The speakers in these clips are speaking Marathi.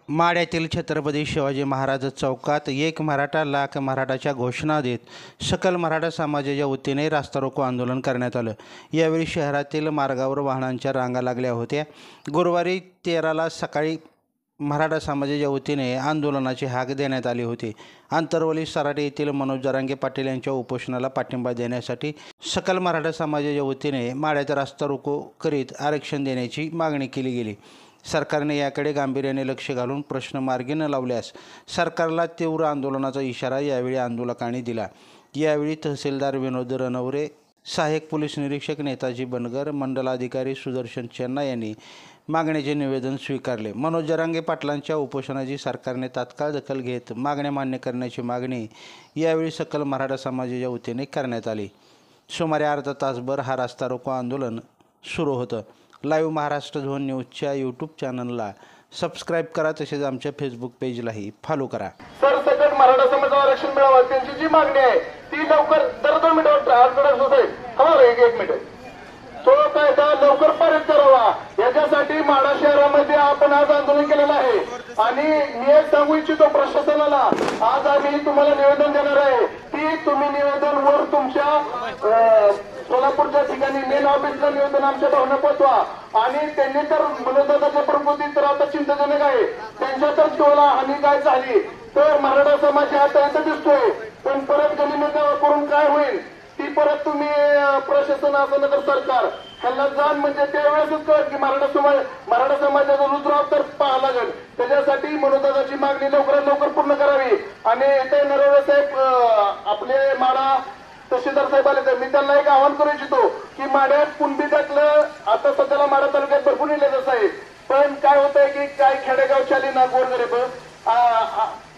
माढ्यातील छत्रपती शिवाजी महाराज चौकात एक मराठा लाख मराठाच्या घोषणा देत सकल मराठा समाजाच्या वतीने रास्तारोको आंदोलन करण्यात आलं। यावेळी शहरातील मार्गावर वाहनांच्या रांगा लागल्या होत्या। गुरुवारी 13 सकाळी मराठा समाजाच्या वतीने आंदोलनाची हाक देण्यात आली होती। आंतरवली सराटी येथील मनोज जरांगे पाटील यांच्या उपोषणाला पाठिंबा देण्यासाठी सकल मराठा समाजाच्या वतीने माढ्यात रास्तारोको करीत आरक्षण देण्याची मागणी केली गेली। सरकारने याकडे गांभीर्याने लक्ष घालून प्रश्न मार्गी न लावल्यास सरकारला तीव्र आंदोलनाचा इशारा यावेळी आंदोलकांनी दिला। यावेळी तहसीलदार विनोद रणवरे, सहाय्यक पोलीस निरीक्षक नेताजी बनगर, मंडलाधिकारी सुदर्शन चन्ना यांनी मागण्याचे निवेदन स्वीकारले। मनोज जरांगे पाटलांच्या उपोषणाची सरकारने तात्काळ दखल घेत मागण्या मान्य करण्याची मागणी यावेळी सकल मराठा समाजाच्या वतीने करण्यात आली। सुमारे अर्धा तासभर हा रास्ता रोको आंदोलन सुरू होतं। लाईव्ह महाराष्ट्र झोन न्यूजच्या यूट्यूब चॅनलला सबस्क्राईब करा, तसेच आमच्या फेसबुक पेजलाही फॉलो करा। सरसकट मराठा समाजाला आरक्षण मिळावं त्यांची जी मागणी आहे ती लवकर दर 2 मिनिटावर आरक्षण होते। हवा एक मिनिट तो कायदा लवकर पारित करावा याच्यासाठी माढा शहरामध्ये आपण आज आंदोलन केलेलं आहे आणि मी एक सांगू इच्छितो प्रशासनाला, आज आम्ही तुम्हाला निवेदन देणार आहे की तुम्ही निवेदन वर तुमच्या सोलापूरच्या ठिकाणी मेन ऑफिसला निवेदन आमच्या भावना पोहोचवा। आणि त्यांनी तर मनोदादाच्या प्रकृती तर आता चिंताजनक आहे, त्यांच्या तर जीवाला हानी काय झाली तर मराठा समाज आता इथं दिसतोय, पण परत गनिमत करून काय होईल ती परत तुम्ही प्रशासन असं तर सरकार ह्याला जाण म्हणजे त्यावेळेसच कळत की मराठा समाजाचा रुद्राव तर पाहावा लागेल। त्याच्यासाठी मनोदादाची मागणी लवकरात लवकर पूर्ण करावी। आणि इथे नरवणे साहेब आपले माढा तहसीलदार साहेब आले तर मी त्यांना एक आवाहन करू इच्छितो की माढ्यात कुणबी टाकलं आता सध्याला माढा तालुक्यात भरपूर इलेजस आहे, पण काय होतंय की काही खेडेगावच्या ना गोरगरीब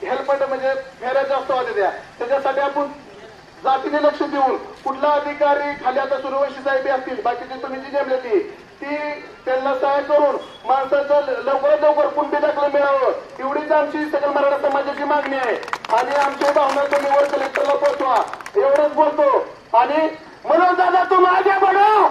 हेल्पट म्हणजे फेऱ्या जास्त होत्या त्या, त्याच्यासाठी आपण जातीने लक्ष देऊन कुठला अधिकारी खाली आता सूर्यवंशी साहेब असतील बाकीचे तुम्ही जी नेमले ती त्यांना सहाय्य करून माणसाचं लवकरात लवकर कुणबी दाखलं मिळावं एवढीच आमची सकल मराठा समाजाची मागणी आहे। आणि आमच्या भावना तुम्ही वर कलेक्टरला पोहोचवा एवढंच बोलतो। आणि मनोज दादा तुम आगे बढ़ो।